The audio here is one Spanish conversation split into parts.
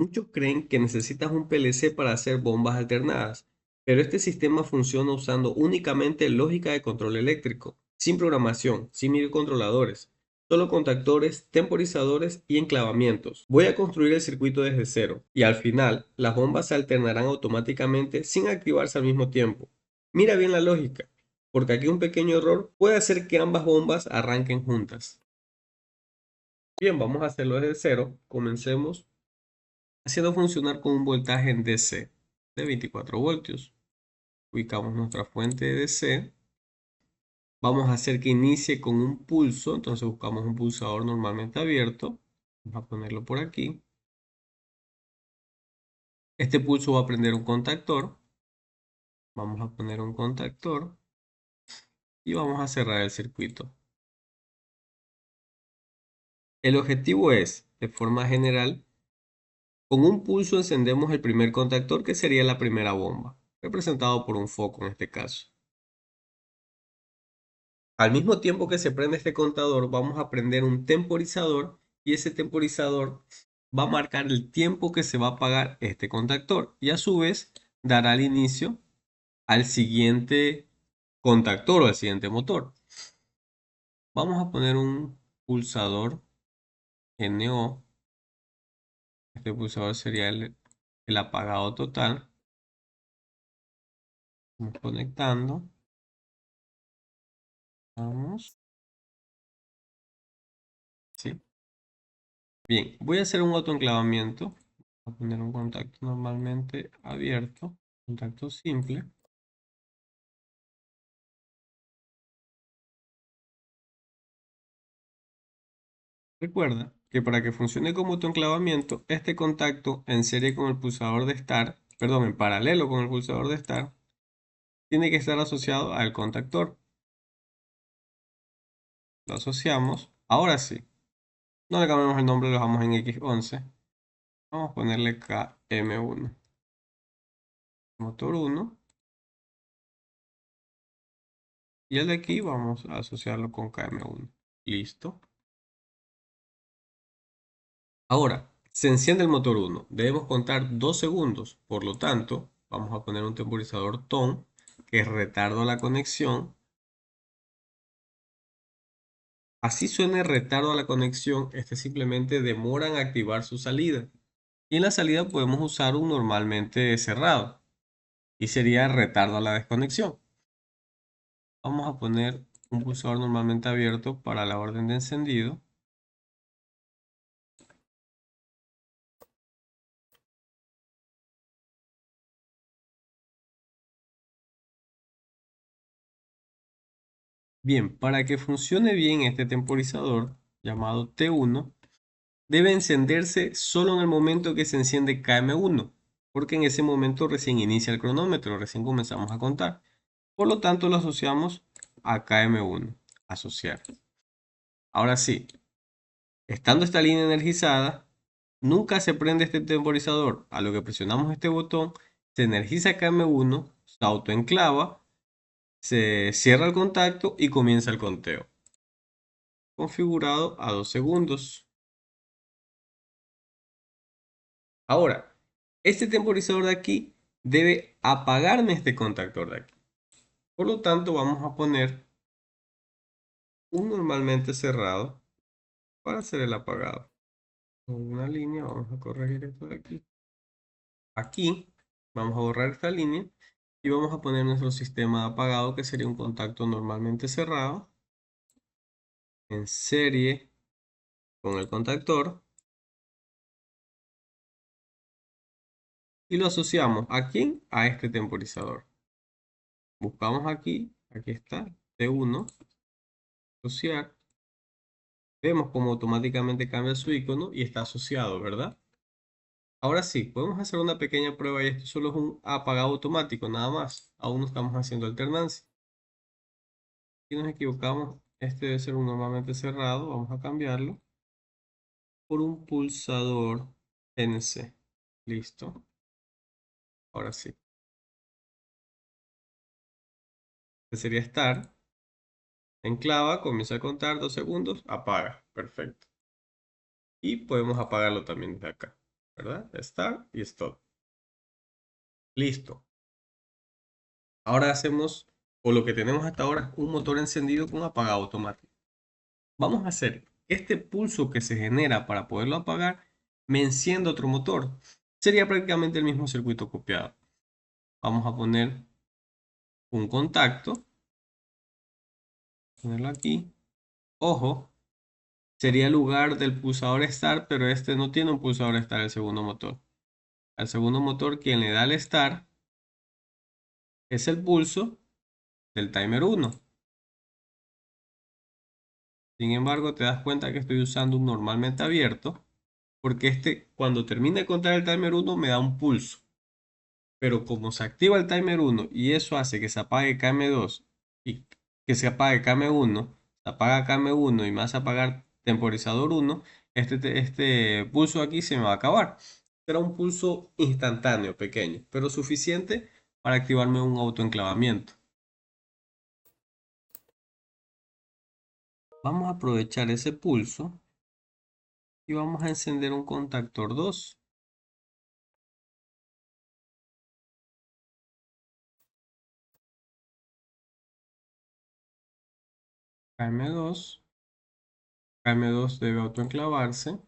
Muchos creen que necesitas un PLC para hacer bombas alternadas, pero este sistema funciona usando únicamente lógica de control eléctrico, sin programación, sin microcontroladores, solo contactores, temporizadores y enclavamientos. Voy a construir el circuito desde cero y al final las bombas se alternarán automáticamente sin activarse al mismo tiempo. Mira bien la lógica, porque aquí un pequeño error puede hacer que ambas bombas arranquen juntas. Bien, vamos a hacerlo desde cero. Comencemos haciendo funcionar con un voltaje en DC de 24 voltios. Ubicamos nuestra fuente de DC. Vamos a hacer que inicie con un pulso, entonces buscamos un pulsador normalmente abierto. Vamos a ponerlo por aquí. Este pulso va a prender un contactor. Vamos a poner un contactor y vamos a cerrar el circuito. El objetivo es, de forma general, con un pulso encendemos el primer contactor que sería la primera bomba, representado por un foco en este caso. Al mismo tiempo que se prende este contador, vamos a prender un temporizador y ese temporizador va a marcar el tiempo que se va a apagar este contactor y a su vez dará el inicio al siguiente contactor o al siguiente motor. Vamos a poner un pulsador NO. Este pulsador sería el apagado total. Vamos conectando. Vamos. ¿Sí? Bien, voy a hacer un autoenclavamiento. Voy a poner un contacto normalmente abierto, contacto simple. Recuerda que para que funcione como autoenclavamiento, este contacto en serie con el pulsador de start, perdón, en paralelo con el pulsador de start, tiene que estar asociado al contactor. Lo asociamos. Ahora sí, no le cambiamos el nombre, lo dejamos en X11. Vamos a ponerle KM1. Motor 1. Y el de aquí vamos a asociarlo con KM1. Listo. Ahora, se enciende el motor 1. Debemos contar 2 segundos. Por lo tanto, vamos a poner un temporizador TON que retarda la conexión. Así suene retardo a la conexión, este simplemente demora en activar su salida. Y en la salida podemos usar un normalmente cerrado. Y sería retardo a la desconexión. Vamos a poner un pulsador normalmente abierto para la orden de encendido. Bien, para que funcione bien este temporizador llamado T1, debe encenderse solo en el momento que se enciende KM1, porque en ese momento recién inicia el cronómetro, recién comenzamos a contar. Por lo tanto, lo asociamos a KM1, asociar. Ahora sí, estando esta línea energizada, nunca se prende este temporizador. A lo que presionamos este botón, se energiza KM1, se autoenclava, se cierra el contacto y comienza el conteo. Configurado a 2 segundos. Ahora, este temporizador de aquí debe apagarme este contactor de aquí. Por lo tanto, vamos a poner un normalmente cerrado para hacer el apagado. Con una línea, vamos a corregir esto de aquí. Aquí vamos a borrar esta línea y vamos a poner nuestro sistema de apagado que sería un contacto normalmente cerrado en serie con el contactor y lo asociamos aquí a este temporizador. Buscamos aquí, aquí está, T1, asociar. Vemos cómo automáticamente cambia su icono y está asociado, ¿verdad? Ahora sí, podemos hacer una pequeña prueba y esto solo es un apagado automático, nada más. Aún no estamos haciendo alternancia. Si nos equivocamos, este debe ser un normalmente cerrado. Vamos a cambiarlo por un pulsador NC. Listo. Ahora sí. Este sería estar. Enclava, comienza a contar 2 segundos, apaga. Perfecto. Y podemos apagarlo también desde acá. ¿verdad? Start y stop. Listo. Ahora hacemos, o lo que tenemos hasta ahora, un motor encendido con apagado automático. Vamos a hacer que este pulso que se genera para poderlo apagar me encienda otro motor. Sería prácticamente el mismo circuito copiado. Vamos a poner un contacto, ponerlo aquí. Ojo, sería el lugar del pulsador start, pero este no tiene un pulsador start, el segundo motor. Al segundo motor, quien le da el start es el pulso del timer 1. Sin embargo, te das cuenta que estoy usando un normalmente abierto, porque este, cuando termine de contar el timer 1, me da un pulso. Pero como se activa el timer 1 y eso hace que se apague KM2 y que se apague KM1, se apaga KM1 y me hace apagar temporizador 1, este pulso aquí se me va a acabar. Será un pulso instantáneo, pequeño, pero suficiente para activarme un autoenclavamiento. Vamos a aprovechar ese pulso y vamos a encender un contactor 2. KM2. KM2 debe autoenclavarse.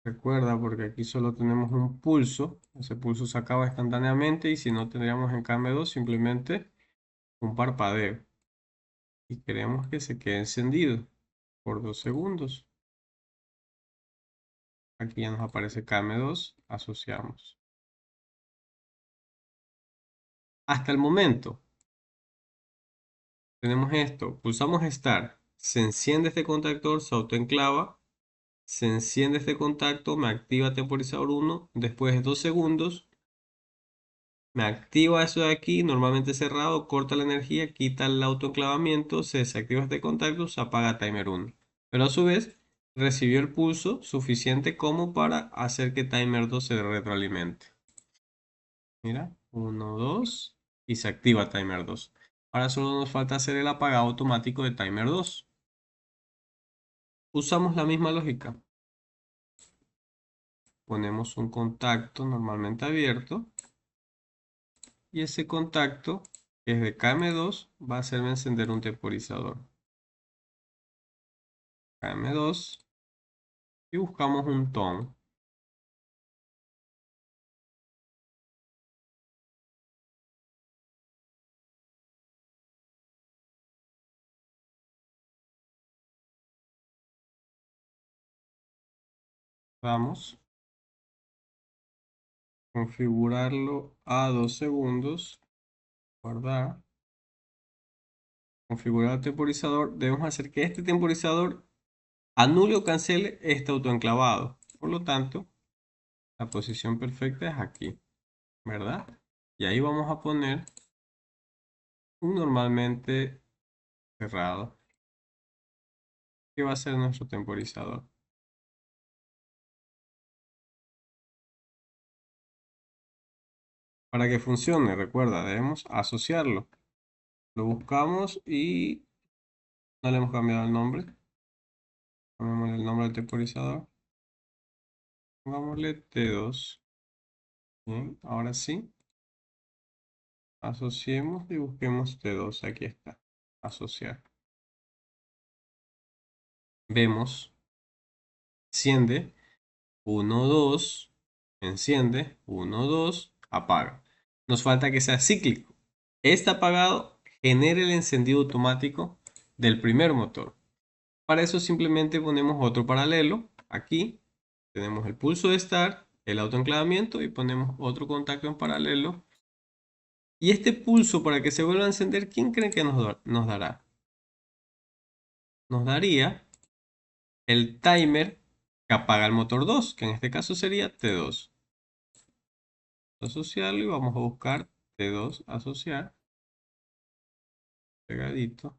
Recuerda, porque aquí solo tenemos un pulso. Ese pulso se acaba instantáneamente y si no tendríamos en KM2 simplemente un parpadeo. Y queremos que se quede encendido por 2 segundos. Aquí ya nos aparece KM2. Asociamos. Hasta el momento tenemos esto. Pulsamos Start. Se enciende este contactor, se autoenclava. Se enciende este contacto, me activa temporizador 1. Después de 2 segundos, me activa eso de aquí, normalmente cerrado, corta la energía, quita el autoenclavamiento, se desactiva este contacto, se apaga timer 1. Pero a su vez, recibió el pulso suficiente como para hacer que timer 2 se retroalimente. Mira, 1, 2 y se activa timer 2. Ahora solo nos falta hacer el apagado automático de timer 2. Usamos la misma lógica. Ponemos un contacto normalmente abierto. Y ese contacto, que es de KM2, va a hacerme encender un temporizador. KM2 y buscamos un ton. Vamos a configurarlo a 2 segundos. Guardar. Configurar el temporizador. Debemos hacer que este temporizador anule o cancele este autoenclavado. Por lo tanto, la posición perfecta es aquí, ¿verdad? Y ahí vamos a poner un normalmente cerrado, que va a ser nuestro temporizador. Para que funcione, recuerda, debemos asociarlo. Lo buscamos y no le hemos cambiado el nombre. Cambiamos el nombre del temporizador. Pongámosle T2. Bien, ahora sí. Asociemos y busquemos T2. Aquí está. Asociar. Vemos. Enciende. 1, 2. Enciende. 1, 2. Apaga. Nos falta que sea cíclico. Este apagado genera el encendido automático del primer motor. Para eso simplemente ponemos otro paralelo. Aquí tenemos el pulso de start, el autoenclavamiento y ponemos otro contacto en paralelo. Y este pulso para que se vuelva a encender, ¿quién cree que nos dará? Nos daría el timer que apaga el motor 2, que en este caso sería T2. Asociarlo y vamos a buscar T2, asociar, pegadito.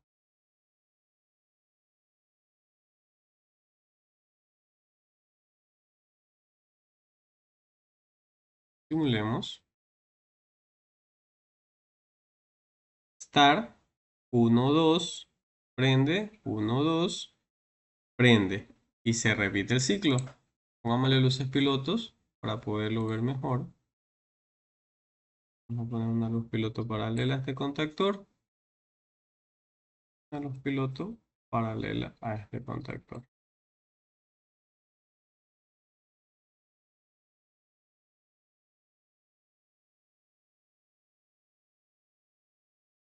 Simulemos. Start, 1, 2, prende, 1, 2, prende. Y se repite el ciclo. Pongámosle luces pilotos para poderlo ver mejor. Vamos a poner una luz piloto paralela a este contactor. Una luz piloto paralela a este contactor.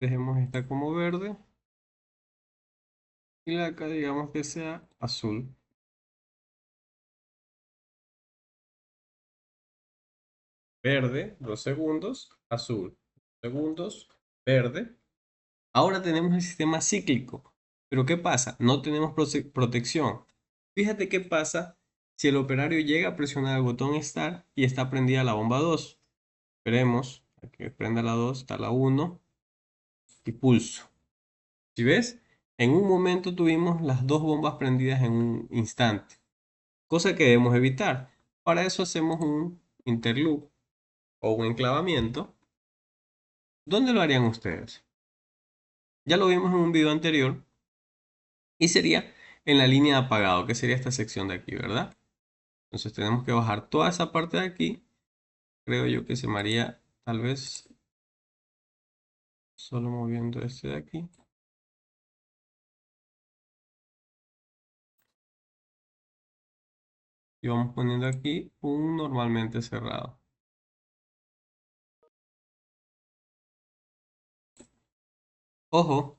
Dejemos esta como verde. Y la acá digamos que sea azul. Verde, 2 segundos. Azul, 2 segundos. Verde. Ahora tenemos el sistema cíclico. Pero ¿qué pasa? No tenemos protección. Fíjate qué pasa si el operario llega a presionar el botón Start y está prendida la bomba 2. Esperemos a que prenda la 2, está la 1 y pulso. Si ves, en un momento tuvimos las dos bombas prendidas en un instante, cosa que debemos evitar. Para eso hacemos un interloop o un enclavamiento. ¿Dónde lo harían ustedes? Ya lo vimos en un video anterior y sería en la línea de apagado, que sería esta sección de aquí, ¿verdad? Entonces tenemos que bajar toda esa parte de aquí. Creo yo que se me haría tal vez solo moviendo este de aquí. Y vamos poniendo aquí un normalmente cerrado. Ojo,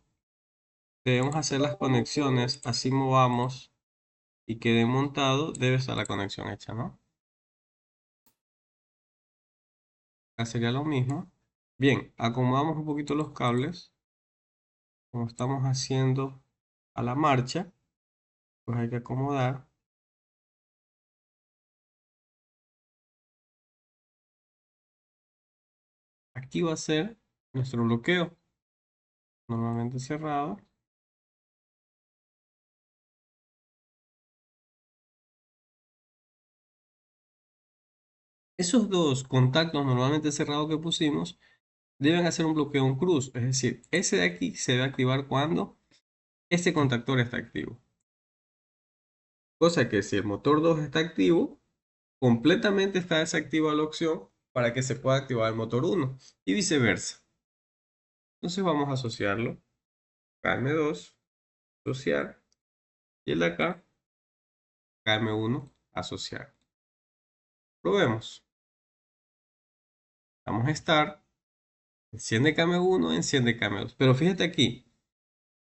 debemos hacer las conexiones, así movamos y quede montado, debe estar la conexión hecha, ¿no? Acá sería lo mismo. Bien, acomodamos un poquito los cables, como estamos haciendo a la marcha, pues hay que acomodar. Aquí va a ser nuestro bloqueo, normalmente cerrado. Esos dos contactos normalmente cerrados que pusimos deben hacer un bloqueo en cruz, es decir, ese de aquí se debe activar cuando este contactor está activo. Cosa que si el motor 2 está activo, completamente está desactivada la opción para que se pueda activar el motor 1 y viceversa. Entonces vamos a asociarlo. KM2, asociar. Y el de acá, KM1, asociar. Probemos. Vamos a estar. Enciende KM1, enciende KM2. Pero fíjate aquí.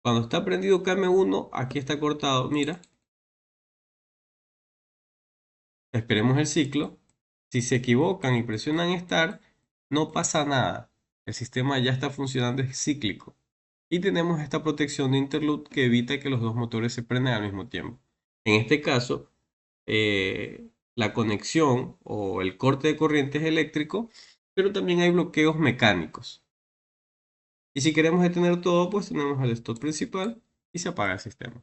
Cuando está prendido KM1, aquí está cortado. Mira. Esperemos el ciclo. Si se equivocan y presionan Start, no pasa nada. El sistema ya está funcionando, es cíclico. Y tenemos esta protección de interloop que evita que los dos motores se prendan al mismo tiempo. En este caso, la conexión o el corte de corriente es eléctrico, pero también hay bloqueos mecánicos. Y si queremos detener todo, pues tenemos el stop principal y se apaga el sistema.